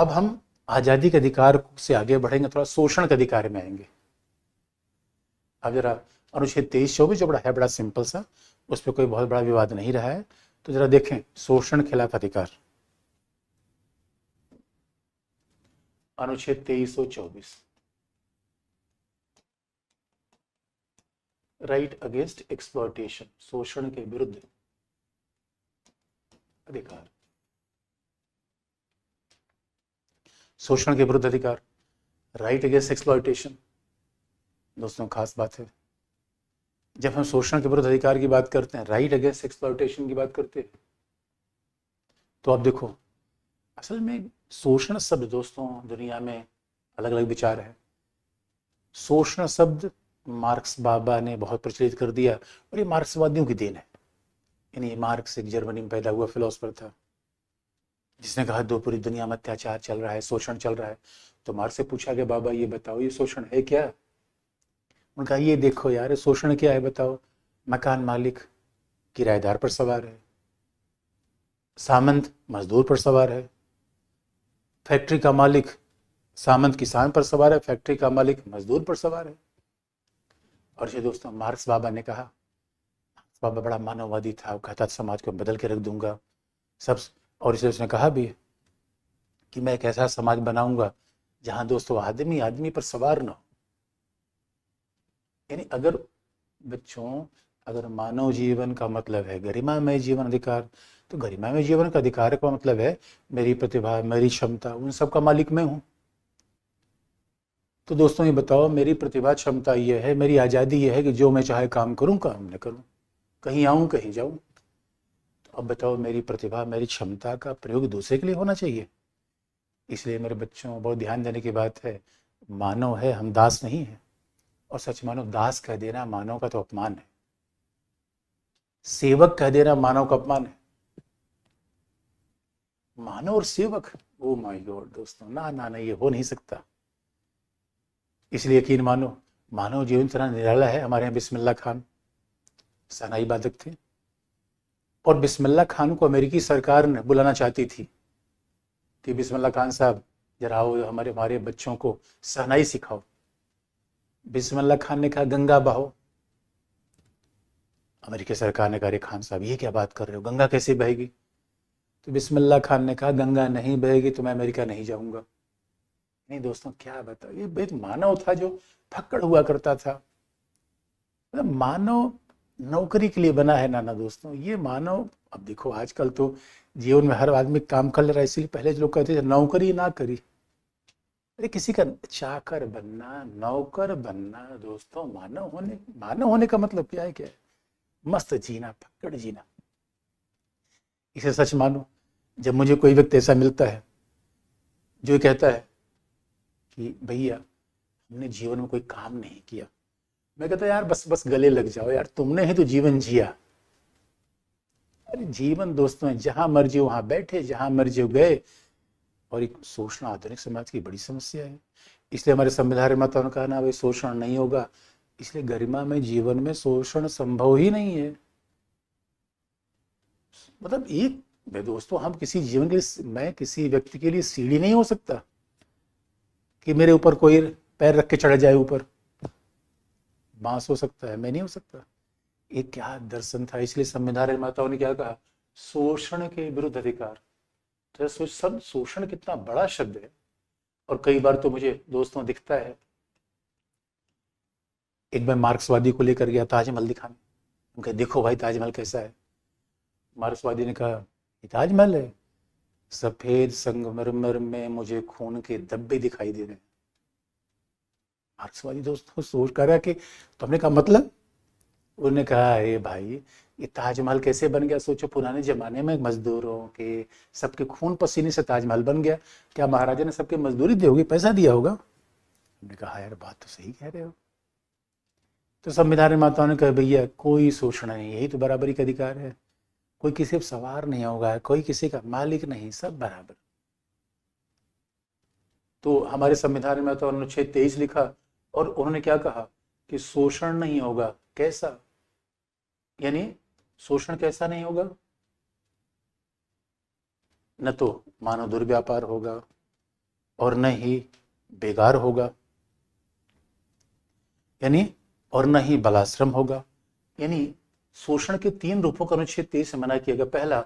अब हम आजादी के अधिकार से आगे बढ़ेंगे, थोड़ा शोषण के अधिकार में आएंगे। अब जरा अनुच्छेद 23-24 जो बड़ा है, बड़ा सिंपल सा, उस पर कोई बहुत बड़ा विवाद नहीं रहा है, तो जरा देखें शोषण खिलाफ अधिकार। अनुच्छेद 2324, राइट अगेंस्ट एक्सप्लॉयटेशन, शोषण के विरुद्ध अधिकार। शोषण के विरुद्ध अधिकार, राइट अगेंस्ट एक्सप्लॉयटेशन। दोस्तों खास बात है, जब हम शोषण के विरुद्ध अधिकार की बात करते हैं, राइट अगेंस्ट एक्सप्लॉयटेशन की बात करते हैं, तो आप देखो असल में शोषण शब्द दोस्तों दुनिया में अलग अलग विचार है। शोषण शब्द मार्क्स बाबा ने बहुत प्रचलित कर दिया, और ये मार्क्सवादियों की देन है। यानी मार्क्स एक जर्मनी में पैदा हुआ फिलोसफर था, जिसने कहा दो पूरी दुनिया में अत्याचार चल रहा है, शोषण चल रहा है। तो मार्क्स से पूछा कि बाबा ये बताओ ये शोषण है क्या? उन्होंने कहा ये देखो यार शोषण क्या है बताओ। मकान मालिक किराएदार पर सवार है, सामंत मजदूर पर सवार है, फैक्ट्री का मालिक सामंत किसान पर सवार है, फैक्ट्री का मालिक मजदूर पर सवार है। और ये दोस्तों मार्क्स बाबा ने कहा, बाबा बड़ा मानववादी था, वो कहता समाज को बदल के रख दूंगा सब। और इसे उसने कहा भी कि मैं एक ऐसा समाज बनाऊंगा जहां दोस्तों आदमी आदमी पर सवार ना हो। यानी अगर बच्चों, अगर मानव जीवन का मतलब है गरिमामय जीवन अधिकार, तो गरिमामय जीवन का अधिकार का मतलब है मेरी प्रतिभा, मेरी क्षमता, उन सब का मालिक मैं हूं। तो दोस्तों ये बताओ, मेरी प्रतिभा क्षमता ये है, मेरी आज़ादी ये है कि जो मैं चाहे काम करूं, काम न करूं, कहीं आऊं कहीं जाऊं। तो अब बताओ मेरी प्रतिभा, मेरी क्षमता का प्रयोग दूसरे के लिए होना चाहिए। इसलिए मेरे बच्चों बहुत ध्यान देने की बात है, मानव है, हम दास नहीं है। और सच मानो दास कह देना मानव का तो अपमान है, सेवक कह देना मानव का अपमान है। मानव और सेवक, ओ माय गॉड दोस्तों, ना ना ना, ये हो नहीं सकता। इसलिए यकीन मानो, मानव जीवन इतना निराला है। हमारे यहाँ बिस्मिल्लाह खान सनाई वादक थे, और बिस्मिल्लाह खान को अमेरिकी सरकार ने बुलाना चाहती थी कि बिस्मिल्लाह खान साहब जरा आओ, हमारे हमारे बच्चों को सहनाई सिखाओ। बिस्मिल्लाह खान ने कहा गंगा बहाओ। अमेरिकी सरकार ने कहा अरे खान साहब ये क्या बात कर रहे हो, गंगा कैसे बहेगी? तो बिस्मिल्लाह खान ने कहा गंगा नहीं बहेगी तो मैं अमेरिका नहीं जाऊंगा। नहीं दोस्तों क्या बताओ, ये एक मानव था जो फक्कड़ हुआ करता था। मतलब मानव नौकरी के लिए बना है ना ना दोस्तों, ये मानव। अब देखो आजकल तो जीवन में हर आदमी काम कर ले रहा है, इसलिए पहले लोग कहते थे नौकरी ना करी। अरे किसी का चाकर बनना, नौकर बनना दोस्तों, मानव होने का मतलब क्या है? क्या है? मस्त जीना, फक्कड़ जीना। इसे सच मानो, जब मुझे कोई व्यक्ति ऐसा मिलता है जो कहता है कि भैया हमने जीवन में कोई काम नहीं किया, मैं कहता यार बस बस गले लग जाओ यार, तुमने ही तो जीवन जिया। अरे जीवन दोस्तों जहां मर्जी वहां बैठे, जहां मर्जी गए। और एक शोषण आधुनिक समाज की बड़ी समस्या है। इसलिए हमारे संविधान निर्माताओं ने कहा ना भाई शोषण नहीं होगा। इसलिए गरिमा में जीवन में शोषण संभव ही नहीं है। मतलब एक दोस्तों, हम किसी जीवन के लिए, मैं किसी व्यक्ति के लिए सीढ़ी नहीं हो सकता कि मेरे ऊपर कोई पैर रख के चढ़ जाए ऊपर। बांस हो सकता है, मैं नहीं हो सकता। ये क्या दर्शन था। इसलिए संविधान निर्माताओं ने क्या कहा, शोषण के विरुद्ध अधिकार। तो शब्द शोषण कितना बड़ा शब्द है। और कई बार तो मुझे दोस्तों दिखता है, एक बार मार्क्सवादी को लेकर गया ताजमहल दिखाने, उनका देखो भाई ताजमहल कैसा है। मार्क्सवादी ने कहा ये ताजमहल है, सफेद संगमरमर में मुझे खून के धब्बे दिखाई दे रहे हैं। मार्क्सवादी दोस्तों सोच कर रहा कि, तो हमने कहा मतलब? उन्होंने कहा अरे भाई ये ताजमहल कैसे बन गया? सोचो पुराने जमाने में मजदूरों के सबके खून पसीने से ताजमहल बन गया। क्या महाराजा ने सबके मजदूरी दी होगी, पैसा दिया होगा? हमने कहा यार बात तो सही कह रहे हो। तो संविधान निर्माताओं ने कहा भैया कोई शोषण नहीं, यही तो बराबरी का अधिकार है। कोई किसी पर सवार नहीं होगा, कोई किसी का मालिक नहीं, सब बराबर। तो हमारे संविधान में तो अनुच्छेद 23 लिखा, और उन्होंने क्या कहा कि शोषण नहीं होगा। कैसा? यानी शोषण कैसा नहीं होगा? न तो मानव दुर्व्यापार होगा, और न ही बेगार होगा, यानी और न ही बलाश्रम होगा। यानी शोषण के 3 रूपों का अनुच्छेद 23 में मना किया गया। पहला,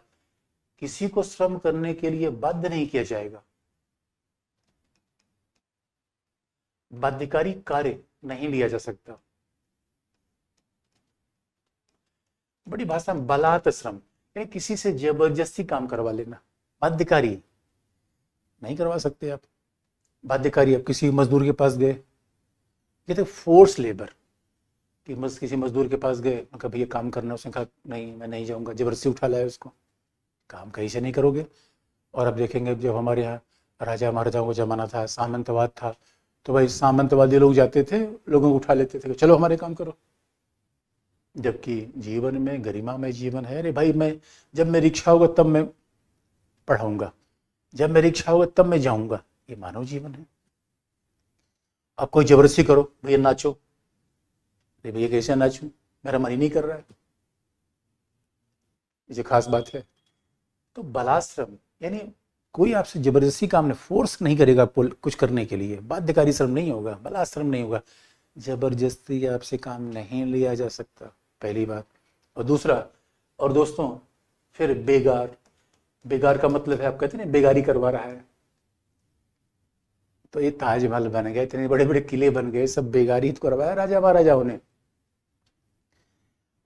किसी को श्रम करने के लिए बाध्य नहीं किया जाएगा, बाध्यकारी कार्य नहीं लिया जा सकता। बड़ी भाषा में बलात् श्रम, यानी किसी से जबरदस्ती काम करवा लेना, बाध्यकारी नहीं करवा सकते आप। बाध्यकारी, आप किसी मजदूर के पास गए, ये तो फोर्स लेबर कि किसी मजदूर के पास गए, उनका भैया काम करना, उसने कहा नहीं मैं नहीं जाऊंगा, जबरदस्ती उठा लाया उसको, काम कहीं से नहीं करोगे। और अब देखेंगे जब हमारे यहाँ राजा महाराजाओं का जमाना था, सामंतवाद था, तो भाई सामंतवादी लोग जाते थे, लोगों को उठा लेते थे कि चलो हमारे काम करो। जबकि जीवन में गरिमा में जीवन है। अरे भाई मैं जब मेरी इच्छा होगा तब मैं पढ़ाऊंगा, जब मेरी इच्छा होगा तब मैं जाऊंगा, ये मानव जीवन है। अब कोई जबरदस्ती करो, भैया नाचो, अरे भैया कैसे नाचूं, मेरा मन ही नहीं कर रहा है, ये खास बात है। तो बलाश्रम यानी कोई आपसे जबरदस्ती काम नहीं, फोर्स नहीं करेगा कुछ करने के लिए, बाध्यकारी श्रम नहीं होगा, बलाश्रम नहीं होगा, जबरदस्ती आपसे काम नहीं लिया जा सकता, पहली बात। और दूसरा, और दोस्तों फिर बेगार, बेगार का मतलब है आप कहते हैं बेगारी करवा रहा है, तो ये ताजमहल बन गए, इतने बड़े बड़े किले बन गए, सब बेगारी तो करवाया राजा महाराजाओं ने।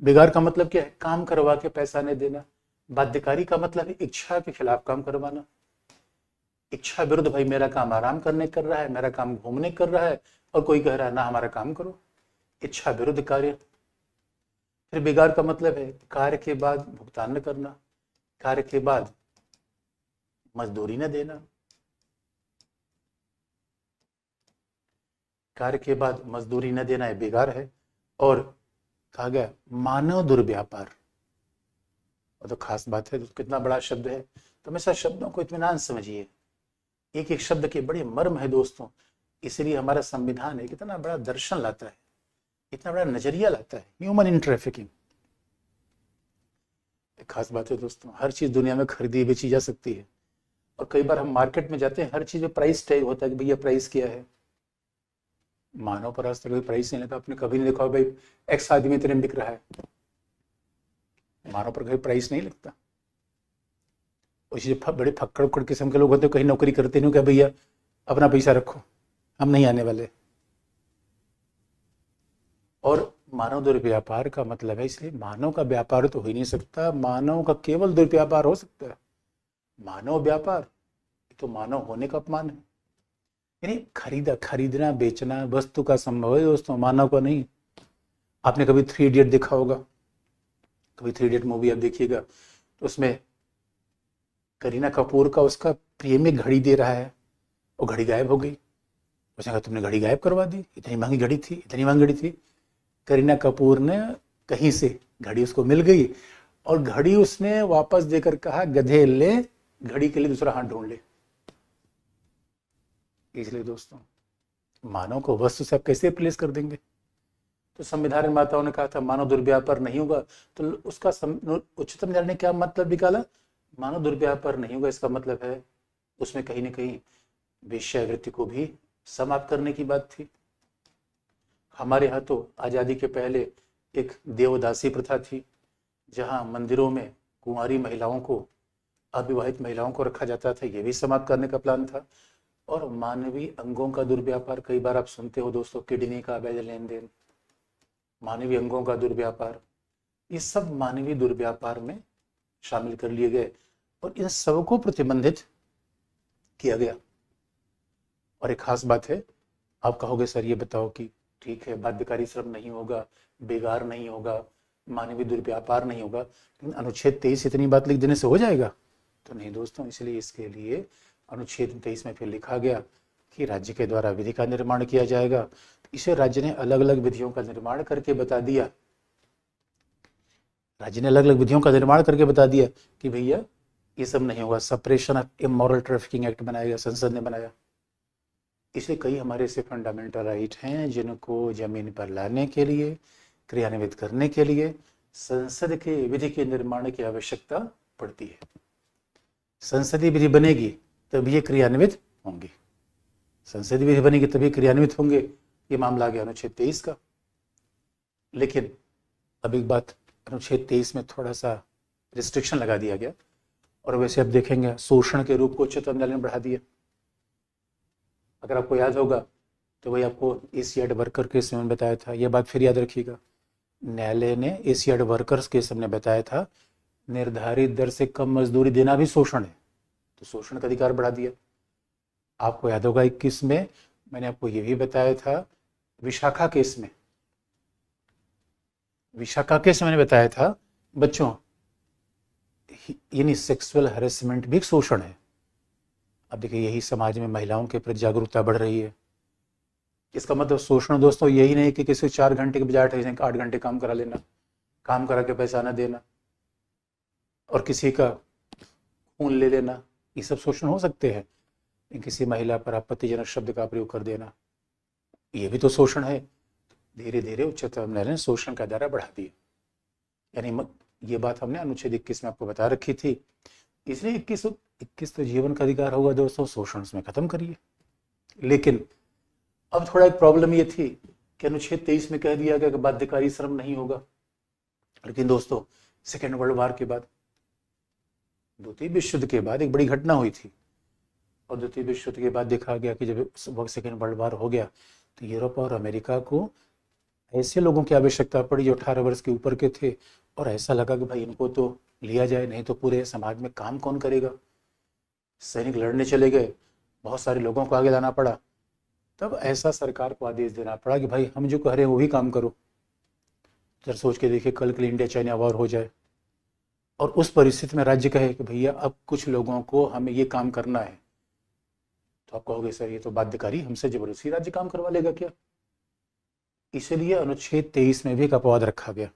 बेगार का मतलब क्या है, काम करवा के पैसा नहीं देना। बाध्यकारी का मतलब है इच्छा के खिलाफ काम करवाना, इच्छा विरुद्ध, भाई मेरा काम आराम करने कर रहा है, मेरा काम घूमने कर रहा है, और कोई कह रहा है ना हमारा काम करो, इच्छा विरुद्ध कार्य। फिर बेगार का मतलब है कार्य के बाद भुगतान न करना, कार्य के बाद मजदूरी न देना, कार्य के बाद मजदूरी न देना है बेगार है। और कहा गया मानव दुर्व्यापार, और तो खास बात है, तो कितना बड़ा शब्द है, तो हमेशा शब्दों को इत्मीनान समझिए, एक एक शब्द के बड़े मर्म है दोस्तों। इसलिए हमारा संविधान है कितना बड़ा दर्शन लाता है, इतना बड़ा नजरिया लाता है, ह्यूमन इन ट्रैफिकिंग। खास बात है दोस्तों, हर चीज दुनिया में खरीदी बेची जा सकती है, और कई बार हम मार्केट में जाते हैं, हर चीज में प्राइस टैग होता है कि भैया प्राइस क्या है। मानव पर आज तक कोई प्राइस नहीं लेता, आपने कभी नहीं देखा भाई एक्स आदमी इतने बिक रहा है, मानव पर कभी प्राइस नहीं लगता। और बड़े फक्कड़ उक्कड़ किस्म के लोग होते हैं, कहीं नौकरी करते नहीं, क्या भैया अपना पैसा रखो, हम नहीं आने वाले। और मानव दुर्व्यापार का मतलब है, इसलिए मानव का व्यापार तो हो ही नहीं सकता, मानव का केवल दुर्व्यापार हो सकता है। मानव व्यापार तो मानव होने का अपमान है, यानी खरीदना बेचना वस्तु का संभव है दोस्तों, मानव का नहीं। आपने कभी 3 इडियट देखा होगा, कभी 3 इडियट मूवी आप देखिएगा, तो उसमें करीना कपूर का उसका प्रेमी घड़ी दे रहा है, वो घड़ी गायब हो गई, उसने कहा तुमने घड़ी गायब करवा दी, इतनी महंगी घड़ी थी, इतनी महंगी घड़ी थी। करीना कपूर ने कहीं से घड़ी उसको मिल गई, और घड़ी उसने वापस देकर कहा गधे ले, घड़ी के लिए दूसरा हाथ ढूंढ ले। इसलिए दोस्तों मानव को वस्तु से आप कैसे रिप्लेस कर देंगे। तो संविधान निर्माताओं ने कहा था मानव दुर्व्यापार नहीं होगा, तो उसका उच्चतम न्यायालय ने क्या मतलब निकाला, मानव दुर्व्यापार नहीं होगा, इसका मतलब है उसमें कहीं ना कहीं वेश्यावृत्ति को भी समाप्त करने की बात थी। हमारे यहाँ तो आज़ादी के पहले एक देवदासी प्रथा थी, जहाँ मंदिरों में कुंवारी महिलाओं को, अविवाहित महिलाओं को रखा जाता था, ये भी समाप्त करने का प्लान था। और मानवीय अंगों का दुर्व्यापार, कई बार आप सुनते हो दोस्तों, किडनी का अवैध लेन देन, मानवीय अंगों का दुर्व्यापार, ये सब मानवीय दुर्व्यापार में शामिल कर लिए गए, और इन सबको प्रतिबंधित किया गया। और एक खास बात है, आप कहोगे सर ये बताओ कि ठीक है बाध्यकारी श्रम नहीं होगा, बेगार नहीं होगा, मानवीय दुर्व्यापार नहीं होगा, लेकिन अनुच्छेद 23 इतनी बात लिख देने से हो जाएगा? तो नहीं दोस्तों, इसलिए इसके लिए अनुच्छेद 23 में फिर लिखा गया कि राज्य के द्वारा विधि का निर्माण किया जाएगा। इसे राज्य ने अलग अलग विधियों का निर्माण करके बता दिया, राज्य ने अलग अलग विधियों का निर्माण करके बता दिया कि भैया ये सब नहीं होगा। Separation of immoral trafficking act बनाया गया, संसद ने बनाया। इसलिए कई हमारे से फंडामेंटल राइट हैं जिनको जमीन पर लाने के लिए, क्रियान्वित करने के लिए संसद के विधि के निर्माण की आवश्यकता पड़ती है। संसदीय विधि बनेगी तब ये क्रियान्वित होंगी। संसदीय विधि बनेगी तभी क्रियान्वित होंगे। ये मामला आ गया अनुच्छेद 23 का। लेकिन अब एक बात, अनुच्छेद 23 में थोड़ा सा रिस्ट्रिक्शन लगा दिया गया, और वैसे अब देखेंगे शोषण के रूप को उच्चतम न्यायालय ने बढ़ा दिया। अगर आपको याद होगा तो वही आपको एशियाड वर्कर केस में बताया था, ये बात फिर याद रखिएगा। न्यायालय ने एशियाड वर्कर्स केस में बताया था निर्धारित दर से कम मजदूरी देना भी शोषण है, तो शोषण का अधिकार बढ़ा दिया। आपको याद होगा 21 में मैंने आपको ये भी बताया था, विशाखा केस में, विशाखा केस में मैंने बताया था बच्चों, यानी सेक्सुअल हैरेसमेंट भी शोषण है। अब देखिए यही समाज में महिलाओं के प्रति जागरूकता बढ़ रही है। इसका मतलब शोषण दोस्तों यही नहीं कि किसी 4 घंटे के बजाय 8 घंटे काम करा लेना, काम करा के पैसा ना देना, और किसी का खून ले लेना, ये सब शोषण हो सकते हैं। किसी महिला पर आपत्तिजनक शब्द का प्रयोग कर देना, ये भी तो शोषण है। धीरे धीरे उच्चतम न्यायालय ने शोषण का दायरा बढ़ा दिया। यानी ये बात हमने अनुच्छेद 21 में आपको बता रखी थी। इसलिए 21 तो जीवन का अधिकार होगा दोस्तों, शोषण उसमें खत्म करिए। लेकिन अब थोड़ा एक प्रॉब्लम ये थी कि अनुच्छेद 23 में कह दिया गया कि बाध्यकारी श्रम नहीं होगा। लेकिन दोस्तों सेकेंड वर्ल्ड वॉर के बाद, द्वितीय विश्व युद्ध के बाद एक बड़ी घटना हुई थी, और द्वितीय विश्व युद्ध के बाद देखा गया कि जब सेकेंड वर्ल्ड वॉर हो गया तो यूरोप और अमेरिका को ऐसे लोगों की आवश्यकता पड़ी जो 18 वर्ष के ऊपर के थे, और ऐसा लगा कि भाई इनको तो लिया जाए, नहीं तो पूरे समाज में काम कौन करेगा। सैनिक लड़ने चले गए, बहुत सारे लोगों को आगे लाना पड़ा। तब ऐसा सरकार को आदेश देना पड़ा कि भाई हम जो कह रहे हैं वो भी काम करो। जरा सोच के देखिए, कल के लिए इंडिया चाइना वॉर हो जाए और उस परिस्थिति में राज्य कहे कि भैया अब कुछ लोगों को हमें ये काम करना है, तो आप कहोगे सर ये तो बाध्यकारी, हमसे जबरदस्ती राज्य काम करवा लेगा क्या। इसलिए अनुच्छेद 23 में भी एक अपवाद रखा गया,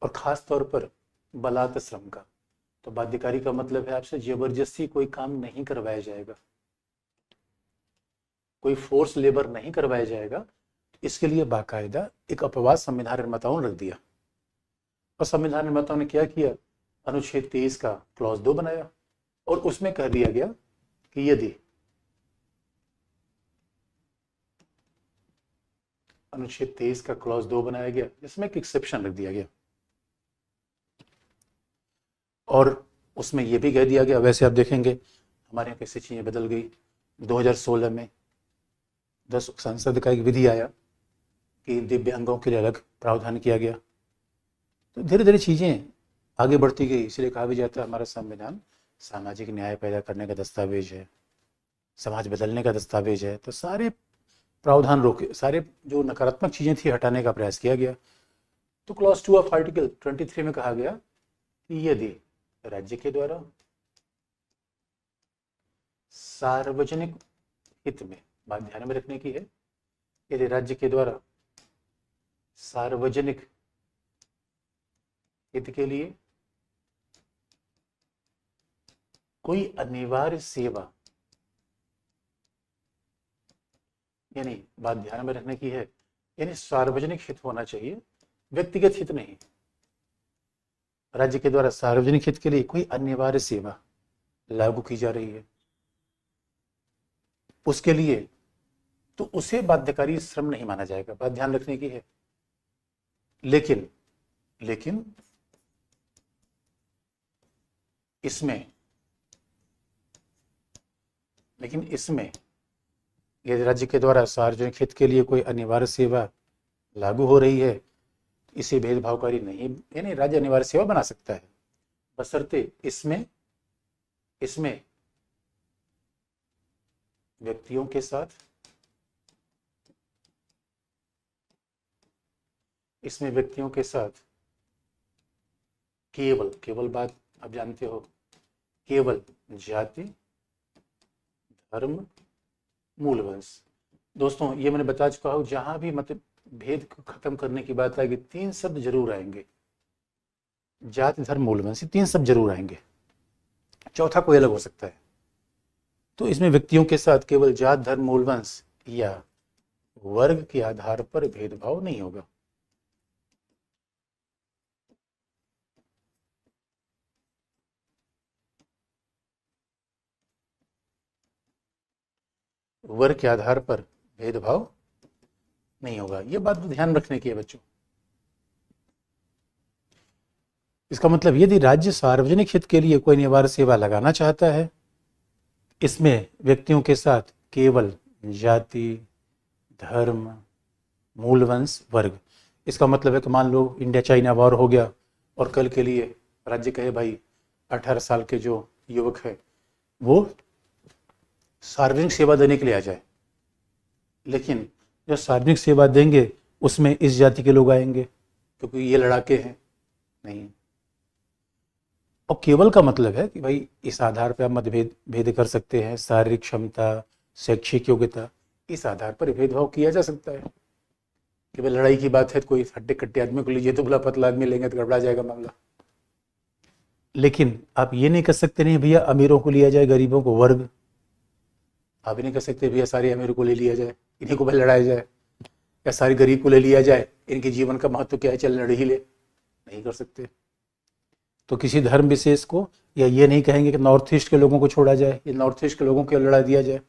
और खास तौर पर बलात् श्रम का। तो बाध्यकारी का मतलब है आपसे जबरदस्ती कोई काम नहीं करवाया जाएगा, कोई फोर्स लेबर नहीं करवाया जाएगा। इसके लिए बाकायदा एक अपवाद संविधान निर्माताओं ने रख दिया। और संविधान निर्माताओं ने क्या किया, अनुच्छेद 23 का क्लॉज 2 बनाया, और उसमें कह दिया गया कि यदि अनुच्छेद 23 का क्लॉज 2 बनाया गया, जिसमें एक एक्सेप्शन रख दिया गया, और उसमें यह भी कह दिया गया, वैसे आप देखेंगे हमारे यहाँ कैसे चीजें बदल गई। 2016 में 10 संसद का एक विधि आया कि दिव्यांगों के लिए अलग प्रावधान किया गया। तो धीरे धीरे चीजें आगे बढ़ती गई। इसलिए कहा भी जाता है हमारा संविधान सामाजिक न्याय पैदा करने का दस्तावेज है, समाज बदलने का दस्तावेज है। तो सारे प्रावधान रोके, सारे जो नकारात्मक चीजें थी हटाने का प्रयास किया गया। तो क्लॉज 2 ऑफ आर्टिकल 23 में कहा गया कि यदि राज्य के द्वारा सार्वजनिक हित में, बात ध्यान में रखने की है, यदि राज्य के द्वारा सार्वजनिक हित के लिए कोई अनिवार्य सेवा, यानी बात ध्यान में रखने की है, यानी सार्वजनिक हित होना चाहिए, व्यक्तिगत हित नहीं। राज्य के द्वारा सार्वजनिक हित के लिए कोई अनिवार्य सेवा लागू की जा रही है उसके लिए, तो उसे बाध्यकारी श्रम नहीं माना जाएगा। बात ध्यान रखने की है। लेकिन लेकिन इसमें यदि राज्य के द्वारा सार्वजनिक हित के लिए कोई अनिवार्य सेवा लागू हो रही है, इसे भेदभावकारी नहीं, यानी राज्य अनिवार्य सेवा बना सकता है, बशर्ते इसमें व्यक्तियों के साथ केवल बात आप जानते हो, केवल जाति, धर्म, मूल वंश। दोस्तों ये मैंने बता चुका हूं, जहां भी मतलब भेद को खत्म करने की बात आएगी, 3 शब्द जरूर आएंगे, जाति, धर्म, मूल वंश, 3 शब्द जरूर आएंगे, चौथा कोई अलग हो सकता है। तो इसमें व्यक्तियों के साथ केवल जात, धर्म, मूल वंश या वर्ग के आधार पर भेदभाव नहीं होगा। वर्ग के आधार पर भेदभाव नहीं होगा। ये बात तो ध्यान रखने की है बच्चों। इसका मतलब यदि राज्य सार्वजनिक हित के लिए कोई निवारक सेवा लगाना चाहता है, इसमें व्यक्तियों के साथ केवल जाति, धर्म, मूल वंश, वर्ग, इसका मतलब है कि मान लो इंडिया चाइना वॉर हो गया और कल के लिए राज्य कहे भाई 18 साल के जो युवक है वो सार्वजनिक सेवा देने के लिए आ जाए, लेकिन जो सार्वजनिक सेवा देंगे उसमें इस जाति के लोग आएंगे क्योंकि ये लड़ाके हैं, नहीं। और केवल का मतलब है कि भाई इस आधार पर आप मतभेद भेद कर सकते हैं, शारीरिक क्षमता, शैक्षिक योग्यता, इस आधार पर भेदभाव किया जा सकता है। कि भाई लड़ाई की बात है तो कोई हट्टे कट्टे आदमी को लीजिए तो भला पतला आदमी लेंगे तो गड़बड़ा जाएगा मामला। लेकिन आप ये नहीं कर सकते नहीं भैया अमीरों को लिया जाए, गरीबों को वर्ग। आप नहीं कर सकते भैया सारे अमीरों को ले लिया जाए, इन्हीं को भाई लड़ाया जाए, या सारे गरीब को ले लिया जाए, इनके जीवन का महत्व क्या है, चल लड़ ही ले, नहीं कर सकते। तो किसी धर्म विशेष को या ये नहीं कहेंगे कि नॉर्थ ईस्ट के लोगों को छोड़ा जाए या नॉर्थ ईस्ट के लोगों को लड़ा दिया जाए,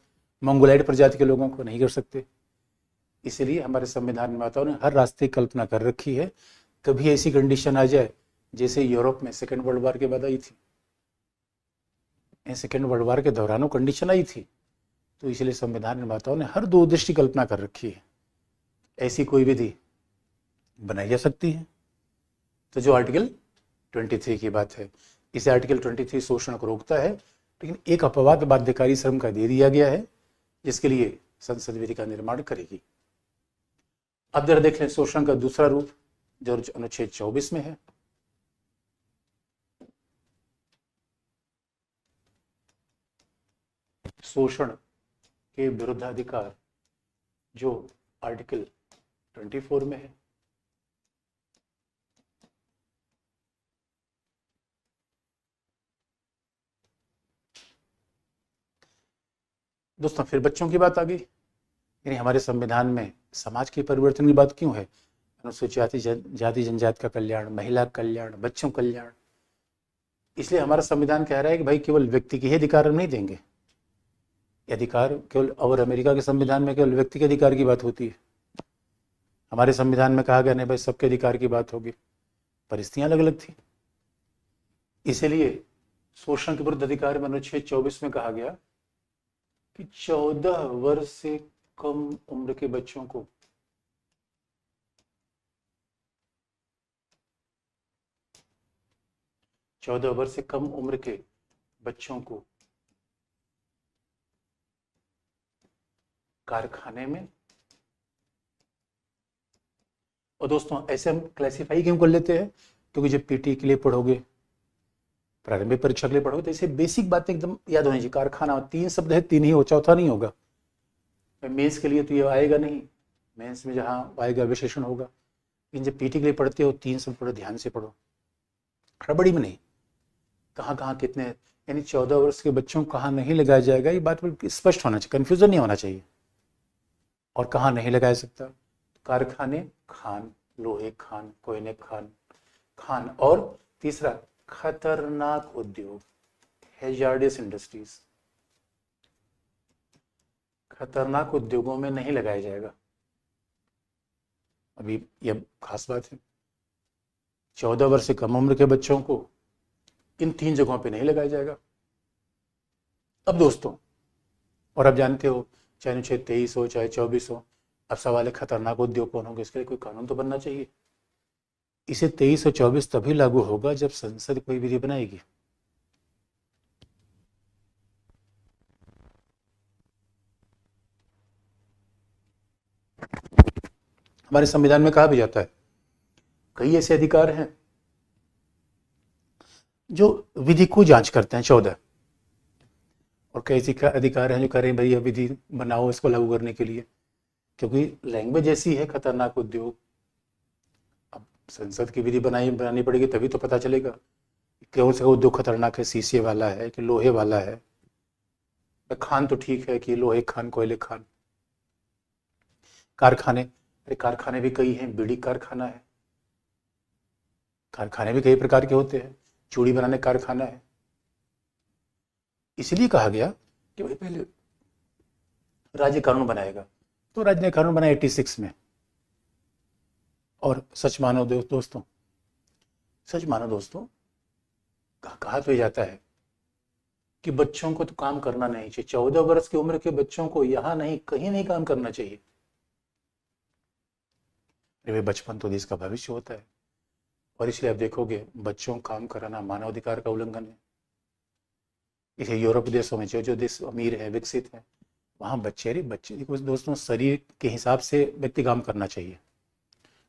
मंगोलाइड प्रजाति के लोगों को नहीं कर सकते। इसलिए हमारे संविधान निर्माताओं ने हर रास्ते की कल्पना कर रखी है, कभी ऐसी कंडीशन आ जाए जैसे यूरोप में सेकेंड वर्ल्ड वार के बाद आई थी। सेकेंड वर्ल्ड वार के दौरान वो कंडीशन आई थी, तो इसलिए संविधान निर्माताओं ने हर दूरदृष्टि कल्पना कर रखी है, ऐसी कोई विधि बनाई जा सकती है। तो जो आर्टिकल 23 की बात है, इसे आर्टिकल 23 शोषण को रोकता है, लेकिन एक अपवाद बाध्यकारी श्रम का दे दिया गया है जिसके लिए संसद विधि का निर्माण करेगी। अब जरा देख लें शोषण का दूसरा रूप जो अनुच्छेद 24 में है। शोषण के विरुद्धाधिकार जो आर्टिकल 24 में है। दोस्तों फिर बच्चों की बात आ गई, यानी हमारे संविधान में समाज के परिवर्तन की बात क्यों है? अनुसूचित जाति जनजाति का कल्याण, महिला कल्याण, बच्चों कल्याण। इसलिए हमारा संविधान कह रहा है कि भाई केवल व्यक्ति के ही अधिकार हम नहीं देंगे, अधिकार केवल, और अमेरिका के संविधान में केवल व्यक्ति के अधिकार की बात होती है। हमारे संविधान में कहा गया नहीं भाई सबके अधिकार की बात होगी, परिस्थितियां अलग अलग थी। इसलिए शोषण के विरुद्ध अधिकार में अनुच्छेद 24 में कहा गया कि 14 वर्ष से कम उम्र के बच्चों को कारखाने में, और दोस्तों ऐसे हम क्लासिफाई क्यों कर लेते हैं? क्योंकि जब पीटी के लिए पढ़ोगे, प्रारंभिक परीक्षा के लिए पढ़ोगे तो ऐसे बेसिक बातें एकदम याद होनी चाहिए। कारखाना 3 शब्द है, 3 ही हो, चौथा नहीं होगा। मेंस के लिए तो ये आएगा नहीं, मेंस में जहाँ आएगा विशेषण होगा, लेकिन जब पीटी के लिए पढ़ते हो 3 शब्द पढ़ो, ध्यान से पढ़ो, हड़बड़ी में नहीं, कहाँ कहाँ कितने, यानी 14 वर्ष के बच्चों को कहाँ नहीं लगाया जाएगा, ये बात स्पष्ट होना चाहिए, कंफ्यूजन नहीं होना चाहिए। और कहाँ नहीं लगाया सकता? कारखाने, खान, लोहे खान, कोयले खान, और तीसरा खतरनाक उद्योग, हैजार्डियस इंडस्ट्रीज, खतरनाक उद्योगों में नहीं लगाया जाएगा। अभी यह खास बात है, 14 वर्ष से कम उम्र के बच्चों को इन 3 जगहों पे नहीं लगाया जाएगा। अब दोस्तों, और आप जानते हो चाहे अनुच्छेद 23 हो चाहे 24 हो, अब सवाल है खतरनाक उद्योग कौन होंगे, इसके लिए कोई कानून तो बनना चाहिए। इसे 23 और 24 तभी लागू होगा जब संसद कोई विधि बनाएगी। हमारे संविधान में कहा भी जाता है कई ऐसे अधिकार हैं जो विधि को जांच करते हैं, 14, और कई ऐसे अधिकार हैं जो कह रहे हैं भाई ये विधि बनाओ इसको लागू करने के लिए, क्योंकि लैंग्वेज ऐसी है खतरनाक उद्योग। अब संसद की विधि बनानी पड़ेगी तभी तो पता चलेगा कौन सा उद्योग खतरनाक है, शीशे वाला है कि लोहे वाला है। खान तो ठीक है कि लोहे खान, कोयले खान। कारखाने, अरे कारखाने भी कई हैं, बीड़ी कारखाना है, कारखाने भी कई प्रकार के होते हैं, चूड़ी बनाने कारखाना है। इसलिए कहा गया कि भाई पहले राज्य कानून बनाएगा। तो राज्य ने कानून बनाया 86 में। और सच मानो दोस्तों, सच मानो दोस्तों, कहा तो जाता है कि बच्चों को तो काम करना नहीं चाहिए। 14 वर्ष की उम्र के बच्चों को यहाँ नहीं, कहीं नहीं काम करना चाहिए। वे बचपन तो देश का भविष्य होता है। और इसलिए आप देखोगे बच्चों को काम कराना मानवाधिकार का उल्लंघन है। इसे यूरोप देशों में जो जो देश अमीर है, विकसित है, वहाँ बच्चे देखो दोस्तों, शरीर के हिसाब से व्यक्ति काम करना चाहिए।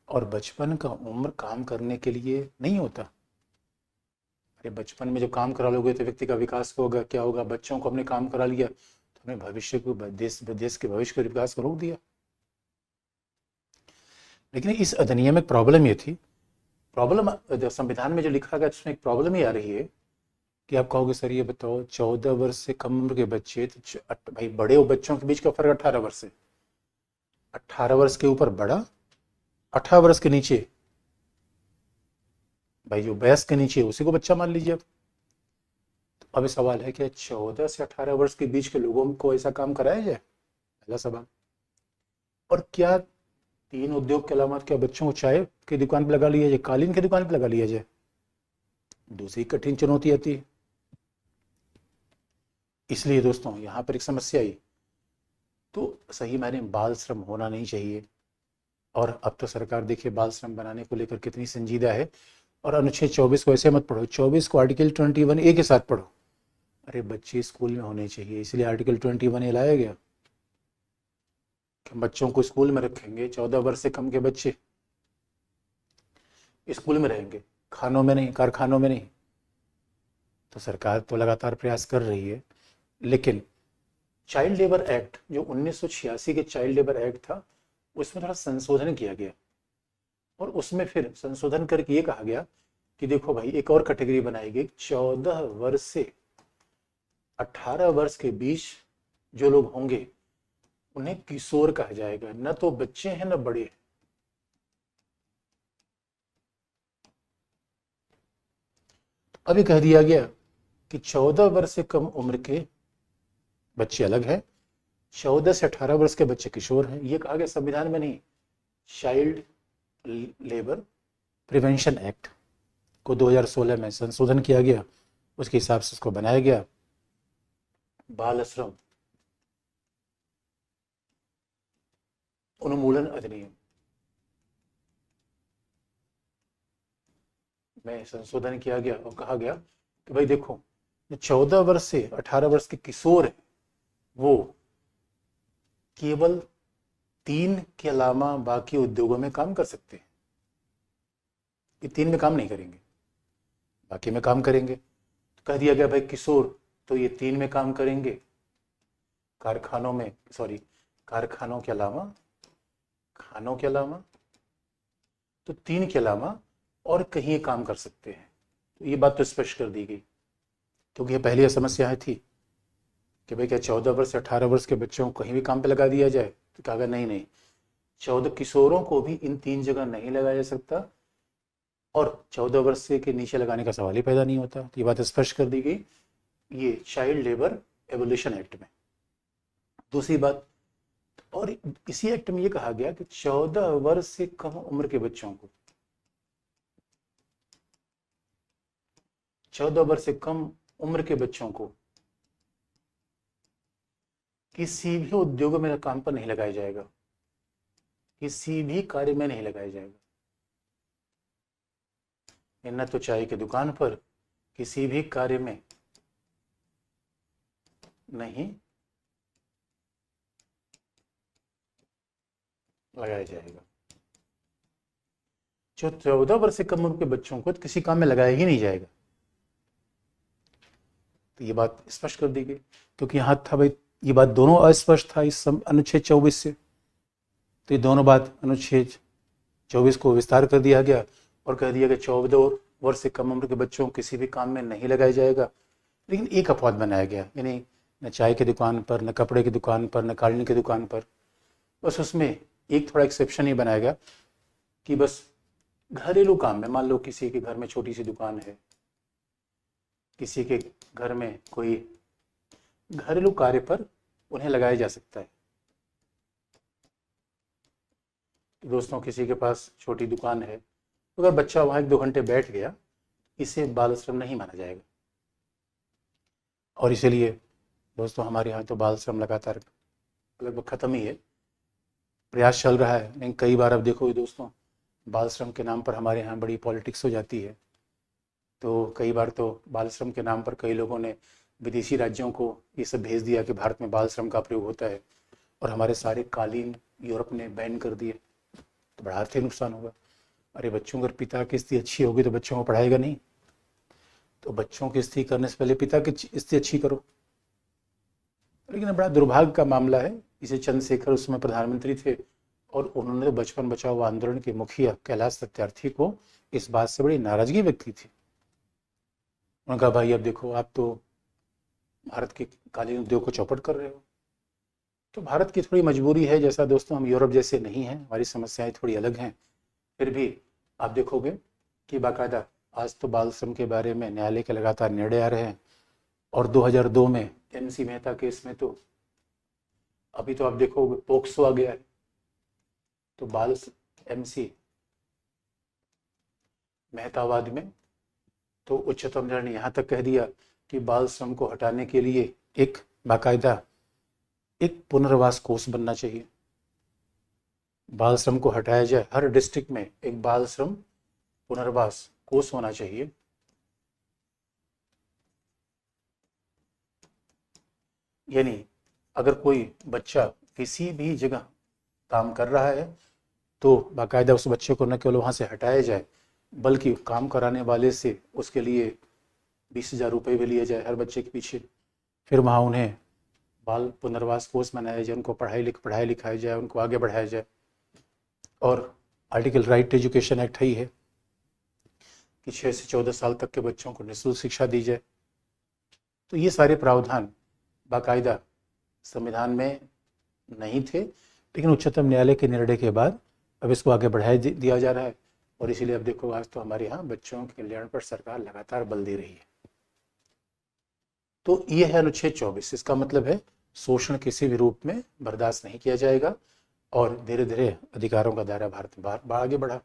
और बचपन का उम्र काम करने के लिए नहीं होता। अरे बचपन में जब काम करा लोगे तो व्यक्ति का विकास होगा, क्या होगा, बच्चों को हमने काम करा लिया तो हमने भविष्य को, देश के भविष्य के विकास को रोक दिया। लेकिन इस अधिनियम में प्रॉब्लम ये थी, प्रॉब्लम संविधान में जो लिखा गया उसमें एक प्रॉब्लम ये आ रही है कि आप कहोगे सर ये बताओ 14 वर्ष से कम उम्र के बच्चे, तो भाई बड़े और बच्चों के बीच का फर्क 18 वर्ष है। 18 वर्ष के ऊपर बड़ा, 18 वर्ष के नीचे भाई जो 22 के नीचे उसी को बच्चा मान लीजिए। अब सवाल है कि 14 से 18 वर्ष के बीच के लोगों को ऐसा काम कराया जाए, पहला सवाल। और क्या 3 उद्योग के अलावा क्या बच्चों को चाय की दुकान पर लगा लिया जाए, कालीन की दुकान पर लगा लिया जाए? दूसरी कठिन चुनौती आती है। इसलिए दोस्तों यहाँ पर एक समस्या आई, तो सही मायने बाल श्रम होना नहीं चाहिए। और अब तो सरकार देखिए बाल श्रम बनाने को लेकर कितनी संजीदा है। और अनुच्छेद 24 को ऐसे मत पढ़ो, 24 को आर्टिकल 21A के साथ पढ़ो। अरे बच्चे स्कूल में होने चाहिए, इसलिए आर्टिकल 21A लाया गया कि बच्चों को स्कूल में रखेंगे। 14 वर्ष से कम के बच्चे स्कूल में रहेंगे, खानों में नहीं, कारखानों में नहीं। तो सरकार तो लगातार प्रयास कर रही है, लेकिन चाइल्ड लेबर एक्ट जो 1986 के चाइल्ड लेबर एक्ट था, उसमें थोड़ा संशोधन किया गया। और उसमें फिर संशोधन करके ये कहा गया कि देखो भाई एक और कैटेगरी बनाई गई, 14 वर्ष से 18 वर्ष के बीच जो लोग होंगे उन्हें किशोर कहा जाएगा। न तो बच्चे हैं न बड़े हैं। अभी कह दिया गया कि 14 वर्ष से कम उम्र के बच्चे अलग है, 14 से 18 वर्ष के बच्चे किशोर हैं। ये कहा गया संविधान में नहीं, चाइल्ड लेबर प्रिवेंशन एक्ट को 2016 में संशोधन किया गया, उसके हिसाब से उसको बनाया गया बाल श्रम उन्मूलन अधिनियम में संशोधन किया गया। और कहा गया कि भाई देखो 14 वर्ष से 18 वर्ष के किशोर है वो केवल 3 के अलावा बाकी उद्योगों में काम कर सकते हैं। ये 3 में काम नहीं करेंगे, बाकी में काम करेंगे। तो कह दिया गया भाई किशोर तो ये 3 में काम करेंगे, कारखानों में, सॉरी कारखानों के अलावा, खानों के अलावा, तो 3 के अलावा और कहीं काम कर सकते हैं। तो ये बात तो स्पष्ट कर दी गई, क्योंकि ये पहले समस्या थी कि भाई क्या 14 वर्ष से 18 वर्ष के बच्चों को कहीं भी काम पे लगा दिया जाए। तो कहा गया नहीं, 14 किशोरों को भी इन 3 जगह नहीं लगाया जा सकता, और 14 वर्ष से के नीचे लगाने का सवाल ही पैदा नहीं होता। तो ये बात स्पष्ट कर दी गई ये चाइल्ड लेबर एबोलिशन एक्ट में। दूसरी बात, और इसी एक्ट में ये कहा गया कि 14 वर्ष से कम उम्र के बच्चों को, 14 वर्ष से कम उम्र के बच्चों को किसी भी उद्योग में काम पर नहीं लगाया जाएगा, किसी भी कार्य में नहीं लगाया जाएगा। न तो चाय की दुकान पर, किसी भी कार्य में नहीं लगाया जाएगा। जो 14 वर्ष से कम उम्र के बच्चों को तो किसी काम में लगाया ही नहीं जाएगा। तो ये बात स्पष्ट कर दी गई, क्योंकि यहां था भाई ये बात दोनों अस्पष्ट था इस अनुच्छेद 24 से। तो ये दोनों बात अनुच्छेद 24 को विस्तार कर दिया गया और कह दिया गया 14 वर्ष से कम उम्र के बच्चों को किसी भी काम में नहीं लगाया जाएगा। लेकिन एक अपवाद बनाया गया, यानी न चाय की दुकान पर, न कपड़े की दुकान पर, न कालीन की दुकान पर। बस उसमें एक थोड़ा एक्सेप्शन ही बनाया गया कि बस घरेलू काम में, मान लो किसी के घर में छोटी सी दुकान है, किसी के घर में कोई घरेलू कार्य पर उन्हें लगाया जा सकता है। तो दोस्तों किसी के पास छोटी दुकान है, तो अगर बच्चा वहाँ 1-2 घंटे बैठ गया, इसे बाल श्रम नहीं माना जाएगा। और इसीलिए दोस्तों हमारे यहाँ तो बाल श्रम लगातार लगभग ख़त्म ही है, प्रयास चल रहा है, लेकिन कई बार अब देखो दोस्तों, बाल श्रम के नाम पर हमारे यहाँ बड़ी पॉलिटिक्स हो जाती है। तो कई बार तो बाल श्रम के नाम पर कई लोगों ने विदेशी राज्यों को ये सब भेज दिया कि भारत में बाल श्रम का प्रयोग होता है, और हमारे सारे कालीन यूरोप ने बैन कर दिए, तो बड़ा आर्थिक नुकसान होगा। अरे बच्चों, अगर पिता की स्थिति अच्छी होगी तो बच्चों को पढ़ाएगा नहीं, तो बच्चों की स्थिति करने से पहले पिता की स्थिति अच्छी करो। लेकिन बड़ा दुर्भाग्य का मामला है, इसे चंद्रशेखर उस समय प्रधानमंत्री थे, और उन्होंने तो बचपन बचाओ आंदोलन के मुखिया कैलाश सत्यार्थी को इस बात से बड़ी नाराजगी व्यक्त की थी। उन्होंने कहा भाई अब देखो, आप तो भारत के कालीन उद्योग को चौपट कर रहे हो। तो भारत की थोड़ी मजबूरी है, जैसा दोस्तों हम यूरोप जैसे नहीं हैं, हमारी समस्याएं थोड़ी अलग हैं। फिर भी आप देखोगे कि बाकायदा आज तो बाल श्रम के बारे में न्यायालय के लगातार निर्णय आ रहे हैं, और 2002 में MC मेहता केस में तो अभी तो आप देखोगे पोक्सो आ गया है। तो बाल MC मेहतावाद में तो उच्चतम न्यायालय ने यहाँ तक कह दिया कि बाल श्रम को हटाने के लिए एक बाकायदा एक पुनर्वास कोष बनना चाहिए। बाल श्रम को हटाया जाए, हर डिस्ट्रिक्ट में एक बाल श्रम पुनर्वास कोष होना चाहिए। यानी अगर कोई बच्चा किसी भी जगह काम कर रहा है तो बाकायदा उस बच्चे को न केवल वहाँ से हटाया जाए, बल्कि काम कराने वाले से उसके लिए 20,000 रुपये भी लिए जाए हर बच्चे के पीछे। फिर वहाँ उन्हें बाल पुनर्वास कोर्स बनाया जाए, उनको पढ़ाई लिखाया जाए, उनको आगे बढ़ाया जाए। और आर्टिकल राइट एजुकेशन एक्ट ही है कि 6 से 14 साल तक के बच्चों को निःशुल्क शिक्षा दी जाए। तो ये सारे प्रावधान बाकायदा संविधान में नहीं थे, लेकिन उच्चतम न्यायालय के निर्णय के बाद अब इसको आगे बढ़ाया दिया जा रहा है। और इसीलिए अब देखो, आज तो हमारे यहाँ बच्चों के कल्याण पर सरकार लगातार बल दे रही है। तो ये है अनुच्छेद 24। इसका मतलब है शोषण किसी भी रूप में बर्दाश्त नहीं किया जाएगा, और धीरे धीरे अधिकारों का दायरा भारत में आगे बढ़ा।